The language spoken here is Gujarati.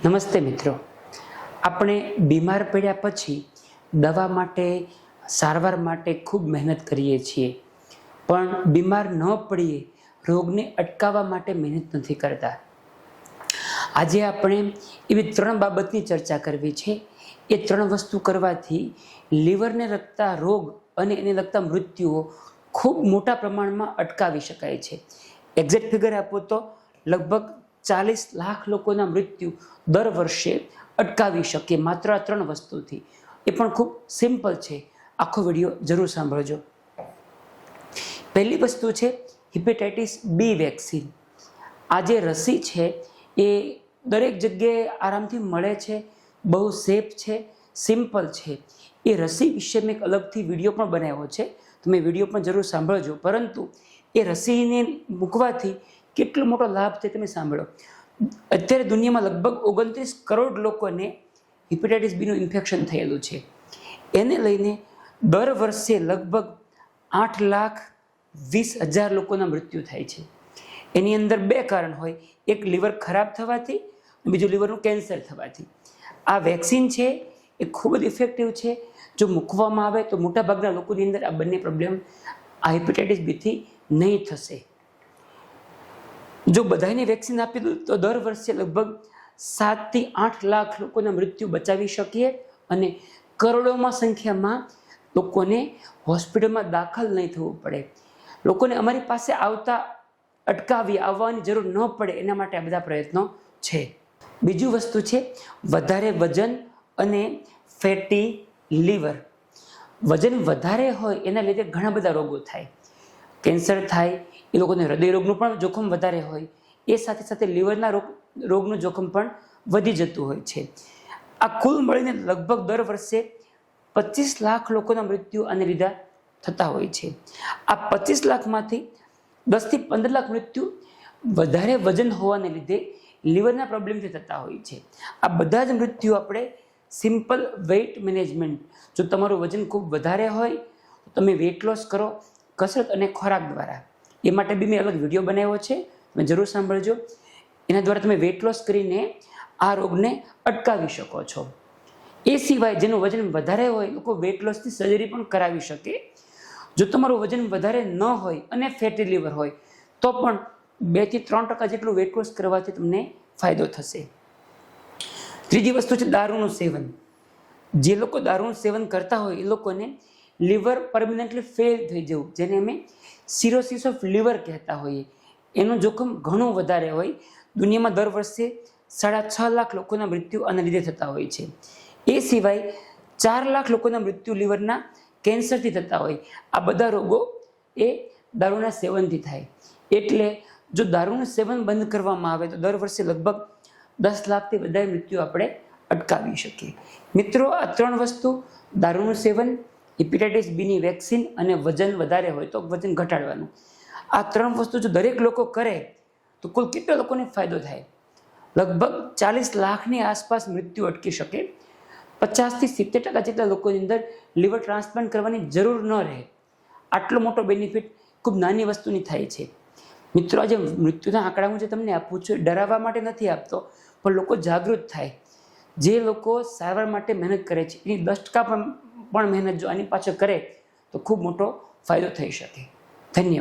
નમસ્તે મિત્રો, આપણે બીમાર પડ્યા પછી દવા માટે સારવાર માટે ખૂબ મહેનત કરીએ છીએ, પણ બીમાર ન પડીએ રોગને અટકાવવા માટે મહેનત નથી કરતા. આજે આપણે એવી 3 બાબતની ચર્ચા કરવી છે. એ 3 વસ્તુ કરવાથી લીવરને લગતા રોગ અને એને લગતા મૃત્યુઓ ખૂબ મોટા પ્રમાણમાં અટકાવી શકાય છે. એક્ઝેક્ટ ફિગર આપો તો લગભગ 40 લાખ લોકોના મૃત્યુ દર વર્ષે અટકાવી શકીએ માત્ર આ 3 વસ્તુથી. એ પણ ખૂબ સિમ્પલ છે. આખો વિડીયો જરૂર સાંભળજો. પહેલી વસ્તુ છે હિપેટાઇટિસ બી વેક્સિન. આ જે રસી છે એ દરેક જગ્યાએ આરામથી મળે છે, બહુ સેફ છે, સિમ્પલ છે. એ રસી વિશે મેં એક અલગથી વિડીયો પણ બનાવ્યો છે, તમે વિડીયો પણ જરૂર સાંભળજો. પરંતુ એ રસીને મૂકવાથી કેટલો મોટો લાભ છે તમે સાંભળો. અત્યારે દુનિયામાં લગભગ 29 કરોડ લોકોને હિપેટાઇટિસ બીનું ઇન્ફેક્શન થયેલું છે. એને લઈને દર વર્ષે લગભગ 8,20,000 લોકોના મૃત્યુ થાય છે. એની અંદર 2 કારણ હોય, એક લીવર ખરાબ થવાથી, બીજું લીવરનું કેન્સર થવાથી. આ વેક્સિન છે એ ખૂબ જ ઇફેક્ટિવ છે. જો મૂકવામાં આવે તો મોટાભાગના લોકોની અંદર આ બંને પ્રોબ્લેમ આ હિપેટાઇટિસ બીથી નહીં થશે. જો બધાને વેક્સિન આપી દઉં તો દર વર્ષે લગભગ 7 થી 8 લાખ લોકોના મૃત્યુ બચાવી શકીએ અને કરોડોમાં સંખ્યામાં લોકોને હોસ્પિટલમાં દાખલ નહીં થવું પડે. લોકોને અમારી પાસે આવવાની જરૂર ન પડે એના માટે આ બધા પ્રયત્નો છે. બીજું વસ્તુ છે વધારે વજન અને ફેટી લીવર. વજન વધારે હોય એના લીધે ઘણા બધા રોગો થાય. કેન્સર થાય, એ લોકોને હૃદય રોગનું પણ જોખમ વધારે હોય, એ સાથે સાથે લીવરના રોગનું જોખમ પણ વધી જતું હોય છે. આ કુલ મળીને લગભગ દર વર્ષે 25 લાખ લોકોના મૃત્યુ આને લીધે થતા હોય છે. આ 25 લાખમાંથી 10 થી 15 લાખ મૃત્યુ વધારે વજન હોવાને લીધે લીવરના પ્રોબ્લેમથી થતા હોય છે. આ બધા જ મૃત્યુ આપણે સિમ્પલ વેઇટ મેનેજમેન્ટ, જો તમારું વજન ખૂબ વધારે હોય તો તમે વેઇટ લોસ કરો કસરત અને ખોરાક દ્વારા. એ માટે બી મેં અલગ વિડીયો બનાવ્યો છે, તમે જરૂર સાંભળજો. એના દ્વારા તમે વેઇટ લોસ કરીને આ રોગને અટકાવી શકો છો. એ સિવાય જેનું વજન વધારે હોય લોકો વેઇટ લોસની સર્જરી પણ કરાવી શકે. જો તમારું વજન વધારે ન હોય અને ફેટી લીવર હોય તો પણ 2 થી 3% જેટલું વેઇટ લોસ કરવાથી તમને ફાયદો થશે. ત્રીજી વસ્તુ છે દારૂનું સેવન. જે લોકો દારૂનું સેવન કરતા હોય એ લોકોને લીવર પરમનન્ટલી ફેલ થઈ જવું, જેને અમે સિરોસિસ ઓફ લીવર કહેતા હોઈએ, એનું જોખમ ઘણું વધારે હોય. દુનિયામાં દર વર્ષે 6.5 લાખ લોકોના મૃત્યુ આના લીધે થતા હોય છે. એ સિવાય 4 લાખ લોકોના મૃત્યુ લીવરના કેન્સરથી થતા હોય. આ બધા રોગો એ દારૂના સેવનથી થાય. એટલે જો દારૂનું સેવન બંધ કરવામાં આવે તો દર વર્ષે લગભગ 10 લાખથી વધારે મૃત્યુ આપણે અટકાવી શકીએ. મિત્રો, આ 3 વસ્તુ, દારૂનું સેવન, હિપેટાઇટિસ બીની વેક્સિન અને વજન વધારે હોય તો વજન ઘટાડવાનું, આ 3 વસ્તુ જો દરેક લોકો કરે તો કુલ કેટલા લોકોને ફાયદો થાય? લગભગ 40 લાખની આસપાસ મૃત્યુ અટકી શકે. 50 થી 70% જેટલા લોકોની અંદર લીવર ટ્રાન્સપ્લાન્ટ કરવાની જરૂર ન રહે. આટલો મોટો બેનિફિટ ખૂબ નાની વસ્તુની થાય છે. મિત્રો, આજે મૃત્યુના આંકડા હું જે તમને આપું છું ડરાવવા માટે નથી આપતો, પણ લોકો જાગૃત થાય. જે લોકો સારવાર માટે મહેનત કરે છે એની 10% પણ મહેનત જો આની પાછળ કરે તો ખૂબ મોટો ફાયદો થઈ શકે. ધન્યવાદ.